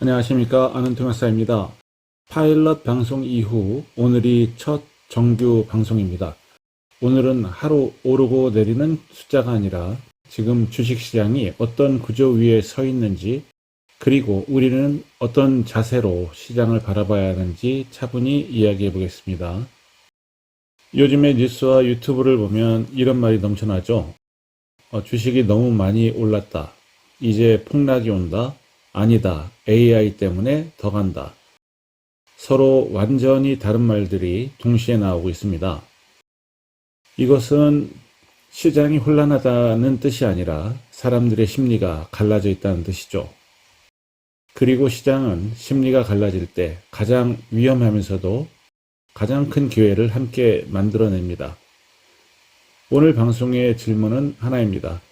안녕하십니까. 아는통역사입니다. 파일럿 방송 이후 오늘이 첫 정규 방송입니다. 오늘은 하루 오르고 내리는 숫자가 아니라 지금 주식시장이 어떤 구조 위에 서 있는지, 그리고 우리는 어떤 자세로 시장을 바라봐야 하는지 차분히 이야기해 보겠습니다. 요즘에 뉴스와 유튜브를 보면 이런 말이 넘쳐나죠. 주식이 너무 많이 올랐다. 이제 폭락이 온다. 아니다. AI 때문에 더 간다. 서로 완전히 다른 말들이 동시에 나오고 있습니다. 이것은 시장이 혼란하다는 뜻이 아니라 사람들의 심리가 갈라져 있다는 뜻이죠. 그리고 시장은 심리가 갈라질 때 가장 위험하면서도 가장 큰 기회를 함께 만들어냅니다. 오늘 방송의 질문은 하나입니다.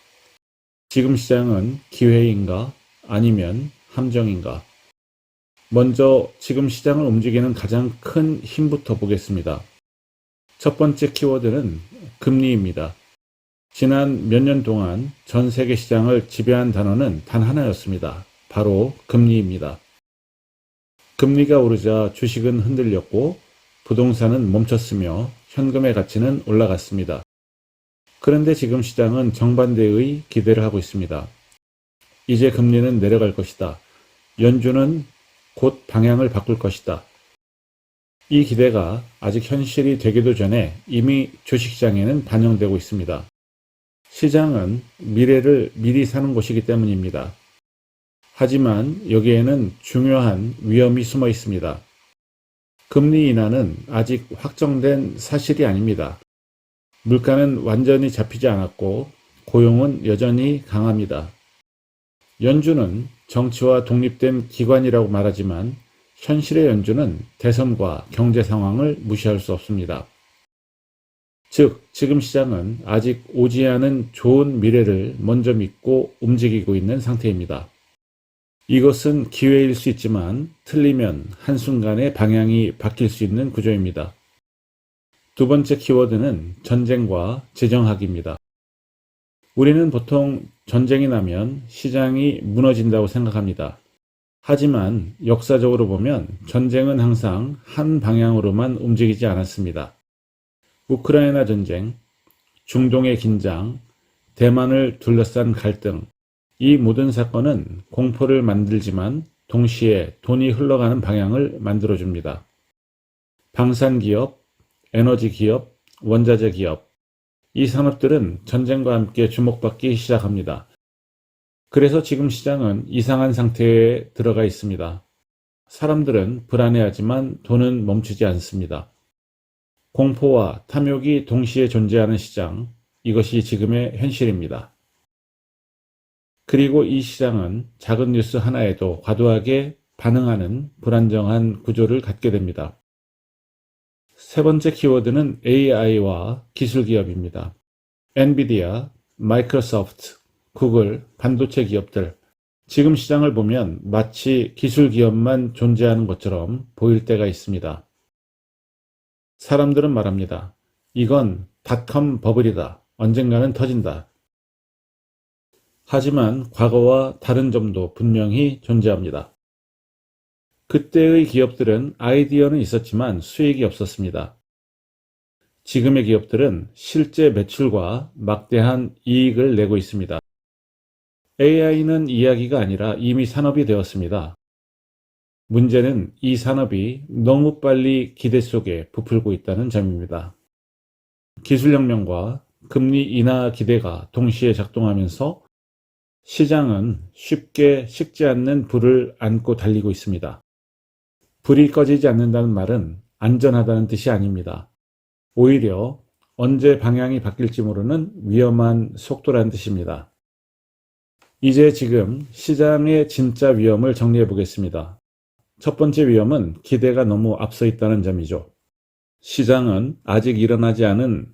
지금 시장은 기회인가 아니면 함정인가? 먼저 지금 시장을 움직이는 가장 큰 힘부터 보겠습니다. 첫 번째 키워드는 금리입니다. 지난 몇 년 동안 전 세계 시장을 지배한 단어는 단 하나였습니다. 바로 금리입니다. 금리가 오르자 주식은 흔들렸고 부동산은 멈췄으며 현금의 가치는 올라갔습니다. 그런데 지금 시장은 정반대의 기대를 하고 있습니다. 이제 금리는 내려갈 것이다. 연준은 곧 방향을 바꿀 것이다. 이 기대가 아직 현실이 되기도 전에 이미 주식시장에는 반영되고 있습니다. 시장은 미래를 미리 사는 곳이기 때문입니다. 하지만 여기에는 중요한 위험이 숨어 있습니다. 금리 인하는 아직 확정된 사실이 아닙니다. 물가는 완전히 잡히지 않았고 고용은 여전히 강합니다. 연준은 정치와 독립된 기관이라고 말하지만 현실의 연준은 대선과 경제 상황을 무시할 수 없습니다. 즉, 지금 시장은 아직 오지 않은 좋은 미래를 먼저 믿고 움직이고 있는 상태입니다. 이것은 기회일 수 있지만 틀리면 한순간에 방향이 바뀔 수 있는 구조입니다. 두 번째 키워드는 전쟁과 재정학입니다. 우리는 보통 전쟁이 나면 시장이 무너진다고 생각합니다. 하지만 역사적으로 보면 전쟁은 항상 한 방향으로만 움직이지 않았습니다. 우크라이나 전쟁, 중동의 긴장, 대만을 둘러싼 갈등, 이 모든 사건은 공포를 만들지만 동시에 돈이 흘러가는 방향을 만들어줍니다. 방산기업, 에너지기업, 원자재 기업, 이 산업들은 전쟁과 함께 주목받기 시작합니다. 그래서 지금 시장은 이상한 상태에 들어가 있습니다. 사람들은 불안해하지만 돈은 멈추지 않습니다. 공포와 탐욕이 동시에 존재하는 시장, 이것이 지금의 현실입니다. 그리고 이 시장은 작은 뉴스 하나에도 과도하게 반응하는 불안정한 구조를 갖게 됩니다. 세 번째 키워드는 AI와 기술 기업입니다. 엔비디아, 마이크로소프트, 구글, 반도체 기업들. 지금 시장을 보면 마치 기술 기업만 존재하는 것처럼 보일 때가 있습니다. 사람들은 말합니다. 이건 닷컴 버블이다. 언젠가는 터진다. 하지만 과거와 다른 점도 분명히 존재합니다. 그때의 기업들은 아이디어는 있었지만 수익이 없었습니다. 지금의 기업들은 실제 매출과 막대한 이익을 내고 있습니다. AI는 이야기가 아니라 이미 산업이 되었습니다. 문제는 이 산업이 너무 빨리 기대 속에 부풀고 있다는 점입니다. 기술혁명과 금리 인하 기대가 동시에 작동하면서 시장은 쉽게 식지 않는 불을 안고 달리고 있습니다. 불이 꺼지지 않는다는 말은 안전하다는 뜻이 아닙니다. 오히려 언제 방향이 바뀔지 모르는 위험한 속도라는 뜻입니다. 이제 지금 시장의 진짜 위험을 정리해 보겠습니다. 첫 번째 위험은 기대가 너무 앞서 있다는 점이죠. 시장은 아직 일어나지 않은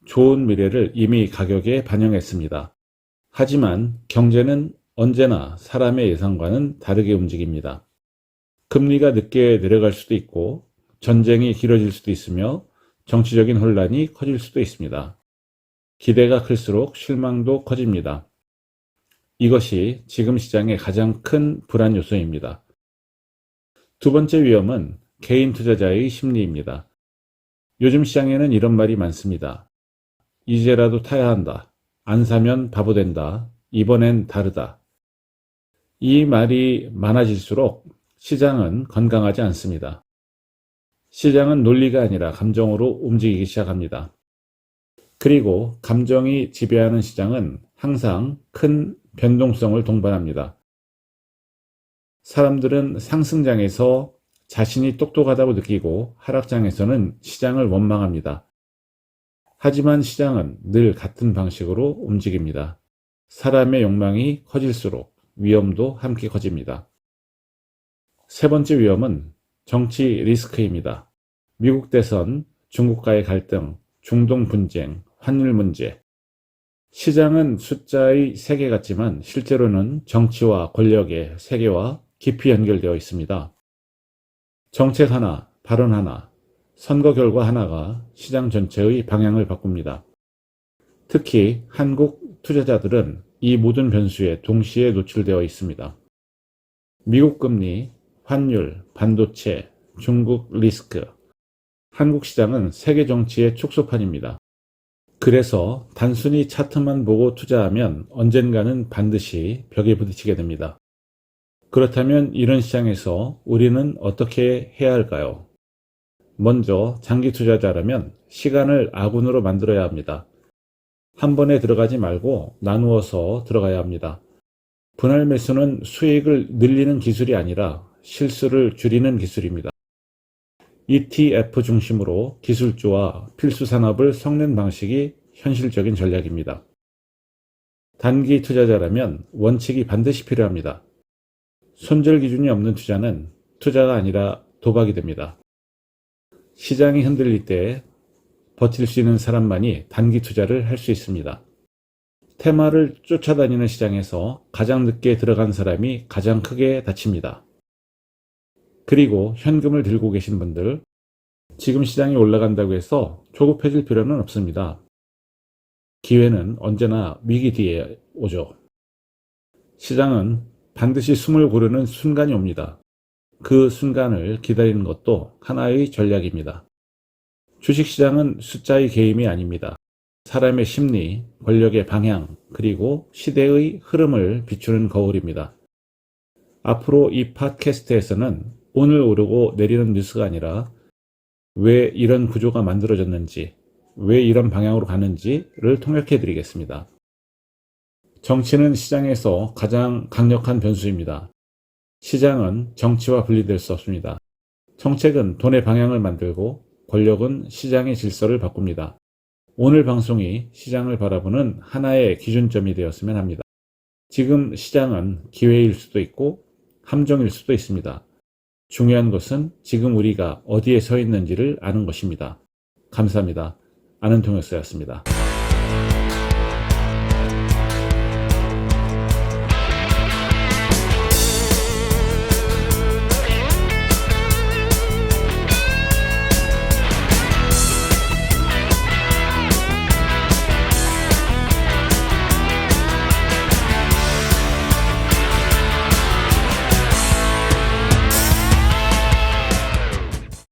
좋은 미래를 이미 가격에 반영했습니다. 하지만 경제는 언제나 사람의 예상과는 다르게 움직입니다. 금리가 늦게 내려갈 수도 있고 전쟁이 길어질 수도 있으며 정치적인 혼란이 커질 수도 있습니다. 기대가 클수록 실망도 커집니다. 이것이 지금 시장의 가장 큰 불안 요소입니다. 두 번째 위험은 개인 투자자의 심리입니다. 요즘 시장에는 이런 말이 많습니다. 이제라도 타야 한다. 안 사면 바보 된다. 이번엔 다르다. 이 말이 많아질수록 시장은 건강하지 않습니다. 시장은 논리가 아니라 감정으로 움직이기 시작합니다. 그리고 감정이 지배하는 시장은 항상 큰 변동성을 동반합니다. 사람들은 상승장에서 자신이 똑똑하다고 느끼고 하락장에서는 시장을 원망합니다. 하지만 시장은 늘 같은 방식으로 움직입니다. 사람의 욕망이 커질수록 위험도 함께 커집니다. 세 번째 위험은 정치 리스크입니다. 미국 대선, 중국과의 갈등, 중동 분쟁, 환율 문제. 시장은 숫자의 세계 같지만 실제로는 정치와 권력의 세계와 깊이 연결되어 있습니다. 정책 하나, 발언 하나, 선거 결과 하나가 시장 전체의 방향을 바꿉니다. 특히 한국 투자자들은 이 모든 변수에 동시에 노출되어 있습니다. 미국 금리, 환율, 반도체, 중국 리스크. 한국 시장은 세계 정치의 축소판입니다. 그래서 단순히 차트만 보고 투자하면 언젠가는 반드시 벽에 부딪히게 됩니다. 그렇다면 이런 시장에서 우리는 어떻게 해야 할까요? 먼저 장기 투자자라면 시간을 아군으로 만들어야 합니다. 한 번에 들어가지 말고 나누어서 들어가야 합니다. 분할 매수는 수익을 늘리는 기술이 아니라 실수를 줄이는 기술입니다. ETF 중심으로 기술주와 필수 산업을 섞는 방식이 현실적인 전략입니다. 단기 투자자라면 원칙이 반드시 필요합니다. 손절 기준이 없는 투자는 투자가 아니라 도박이 됩니다. 시장이 흔들릴 때 버틸 수 있는 사람만이 단기 투자를 할 수 있습니다. 테마를 쫓아다니는 시장에서 가장 늦게 들어간 사람이 가장 크게 다칩니다. 그리고 현금을 들고 계신 분들, 지금 시장이 올라간다고 해서 조급해질 필요는 없습니다. 기회는 언제나 위기 뒤에 오죠. 시장은 반드시 숨을 고르는 순간이 옵니다. 그 순간을 기다리는 것도 하나의 전략입니다. 주식시장은 숫자의 게임이 아닙니다. 사람의 심리, 권력의 방향, 그리고 시대의 흐름을 비추는 거울입니다. 앞으로 이 팟캐스트에서는 오늘 오르고 내리는 뉴스가 아니라 왜 이런 구조가 만들어졌는지, 왜 이런 방향으로 가는지를 통역해 드리겠습니다. 정치는 시장에서 가장 강력한 변수입니다. 시장은 정치와 분리될 수 없습니다. 정책은 돈의 방향을 만들고 권력은 시장의 질서를 바꿉니다. 오늘 방송이 시장을 바라보는 하나의 기준점이 되었으면 합니다. 지금 시장은 기회일 수도 있고 함정일 수도 있습니다. 중요한 것은 지금 우리가 어디에 서 있는지를 아는 것입니다. 감사합니다. 아는 통역사였습니다.